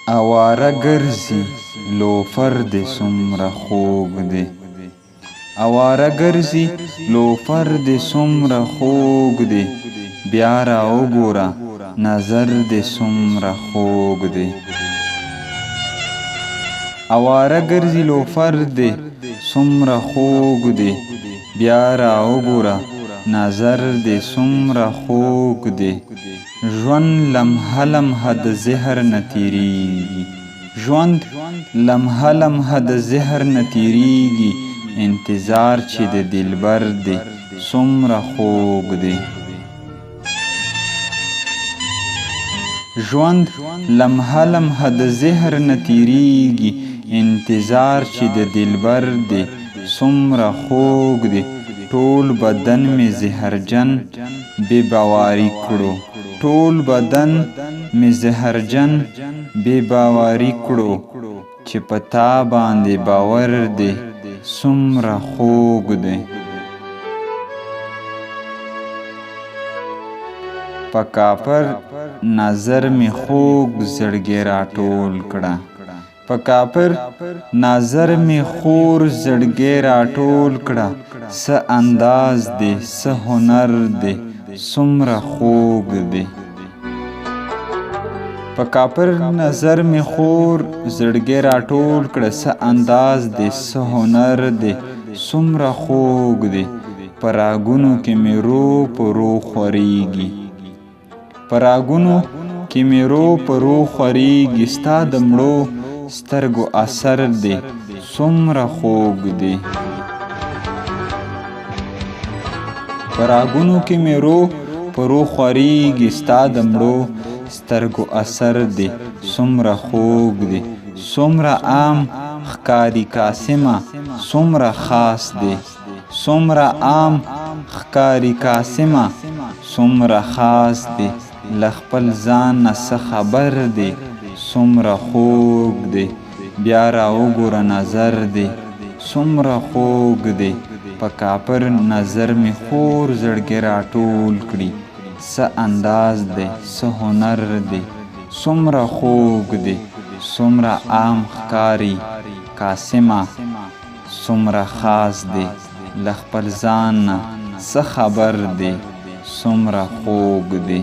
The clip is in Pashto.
اواره ګرځي لوفر دې څومره خوږ دی. اواره ګرځي لوفر دې څومره خوږ دی. بیا را وګوره نظر دې څومره خوږ دی. اواره ګرځي لوفر دې څومره خوږ دی. بیا را وګوره نظر دې څومره خوږ دی. ژوند لمحه لمحه د زهر نه تیریږي. ژوند لمحه لمحه د زهر نه تیریږي. انتظار چې د دلبر دی څومره خوږ دی. ژوند لمحه لمحه د زهر نه تیریږي. انتظار چې د دلبر دی څومره خوږ دی. ټول بدن مې زهرجن بې باوري کړو. ټول بدن مې زهرجن بې باوري کړو. چې په تا باندې باور دی څومره خوږ دی. په کافر نظر مې خوږ زړګی راټول کړه. په کافر نظر مې خور زړګی راټول کړه. څه انداز دی څه هنر دی څومره خوږ دی. په کافر نظر مې خور زړګی راټول کړه. څه انداز دی څه هنر دی څومره خوږ دی. په راګونو کې مې رو په رو خوریږي. په راګونو کې مې رو په رو خوریږي. ستا د مړو سترګو اثر دی څومره خوږ دی. په راګونو کې مې رو په رو خوریږي. ستا د مړو سترګو اثر دی څومره خوږ دی. څومره عام ښکاري قاسمه څومره خاص دی. څومره عام ښکاري قاسمه څومره خاص دی. له خپل ځان نه څه خبر دی څومره خوږ دی. بیا را وګوره نظر دی څومره خوږ دی. په کافر نظر مې خور زړګی راټول کړي. څه انداز دی څه هنر دی څومره خوږ دی. څومره عام ښکاري قاسمه څومره خاص دی. له خپل ځان نه څه خبر دی څومره خوږ دی.